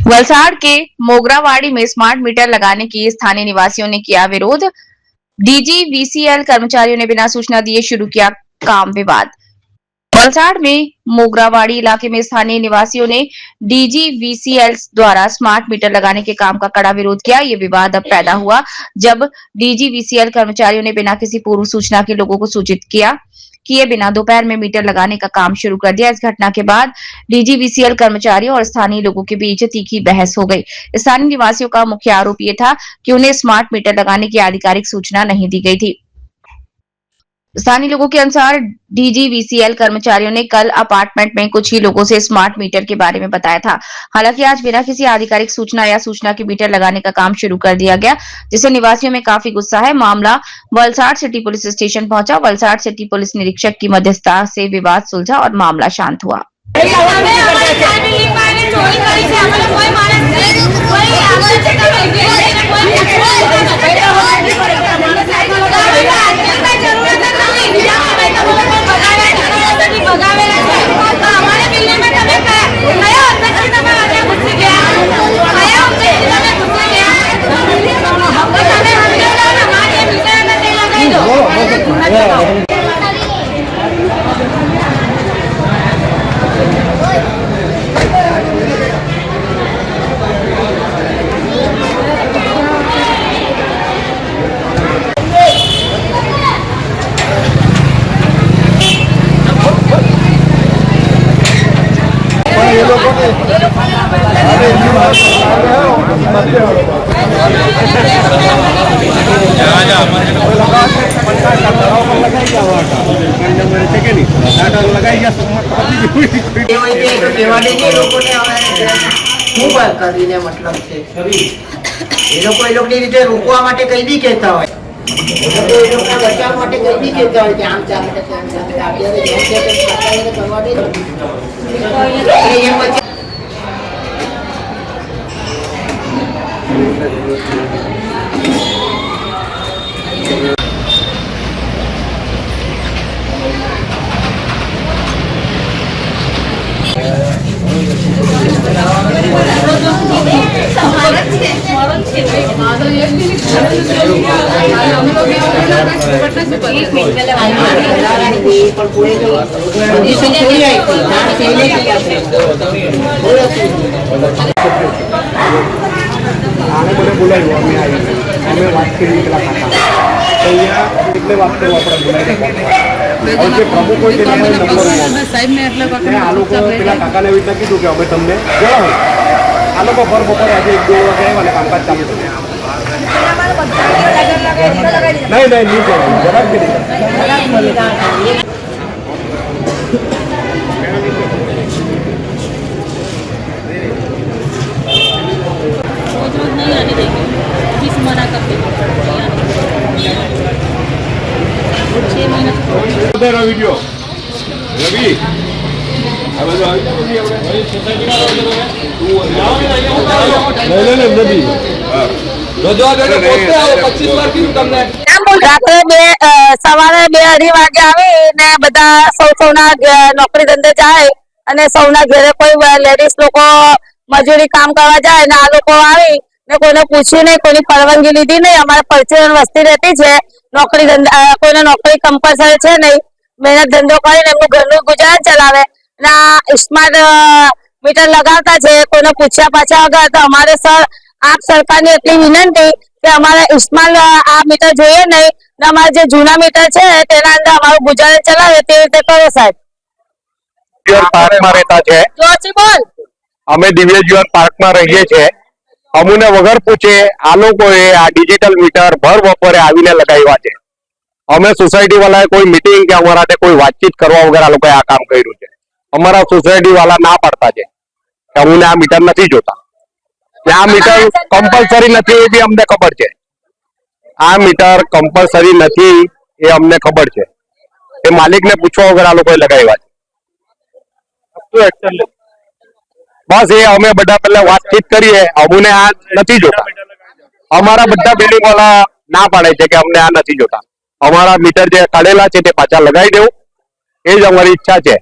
वलसाड़ के मोगरावाड़ी में smart meter लगाने की स्थानीय निवासियों ने किया विरोध। डीजीवीसीएल कर्मचारियों ने बिना सूचना दिए शुरू किया काम विवाद। वलसाड़ में मोगरावाड़ी इलाके में स्थानीय निवासियों ने डीजीवीसीएल द्वारा स्मार्ट मीटर लगाने के काम का कड़ा विरोध किया। ये विवाद अब पैदा हुआ जब डीजीवीसीएल कर्मचारियों ने बिना किसी पूर्व सूचना के लोगों को सूचित किए बिना दोपहर में मीटर लगाने का काम शुरू कर दिया। इस घटना के बाद डीजीवीसीएल कर्मचारियों और स्थानीय लोगों के बीच तीखी बहस हो गई। स्थानीय निवासियों का मुख्य आरोप ये था कि उन्हें स्मार्ट मीटर लगाने की आधिकारिक सूचना नहीं दी गई थी। स्थानीय लोगों के अनुसार डीजीवीसीएल कर्मचारियों ने कल अपार्टमेंट में कुछ ही लोगों से स्मार्ट मीटर के बारे में बताया था। हालांकि आज बिना किसी आधिकारिक सूचना या सूचना के मीटर लगाने का काम शुरू कर दिया गया, जिससे निवासियों में काफी गुस्सा है। मामला वलसाड़ सिटी पुलिस स्टेशन पहुंचा। वलसाड़ सिटी पुलिस निरीक्षक की मध्यस्थता से विवाद सुलझा और मामला शांत हुआ। રીતે રોકવા માટે કઈ બી કહેતા હોય, બચાવ માટે કઈ બી કહેતા હોય કે આમ ચાલે કરવા દે। वीडियो रवि સવારે 2-2:30 વાગે આવીને બધા સૌના નોકરી ધંધે જાય અને સૌના ઘરે કોઈ લેડીઝ લોકો મજૂરી કામ કરવા જાય ને આ લોકો આવી ને કોઈને પૂછ્યું નહીં, કોઈની પરવાનગી લીધી નહીં। અમારે પરચેરણ વસ્તી રહેતી છે, નોકરી ધંધા કોઈને નોકરી કમ્પલસરી છે નહીં, મહેનત ધંધો કરીને એમનું ઘરનું ગુજરાન ચલાવે ને આ સ્માર્ટ મીટર લગાવતા છે કોઈને પૂછ્યા પાછા વગર। તો અમારે સર આપ સરકારની એટલી વિનંતી કે અમારે સ્માર્ટ આ મીટર જોઈએ નહીં ને અમારે જે જૂના મીટર છે તેના અંદર અમારું ગુજરાન ચલાવે તે રીતે કરો સાહેબ। પાર્કમાં રહેતા છે, અમે દિવ્ય જીવન પાર્કમાં રહીએ છીએ। અમને વગર પૂછે આ લોકોએ આ ડિજિટલ મીટર ભર બપોરે આવીને લગાવ્યા છે। અમે સોસાયટી વાળાએ કોઈ મીટિંગ કે અમારા સાથે કોઈ વાતચીત કરવા વગર આ લોકોએ આ કામ કર્યું છે। અમારા સોસાયટી વાળા ના પાડતા છે કે અમને આ મીટર નથી જોતા। આ મીટર કમ્પલસરી નથી એ બી અમને ખબર છે। આ મીટર કમ્પલસરી નથી એ અમને ખબર છે। એ માલિકને પૂછવા વગર આ લોકોએ લગાવ્યા છે। बस ये अमे बड़ा पहले बातचीत करिए, अमुने आ नहीं जोता। अमारा बड़ा बिल्डिंग वाला ना पाड़े छे कि अमने आ नहीं जोता। अमारा मीटर जे काढेला छे ते पाछा लगाई देवुं ए ज अमारी इच्छा छे।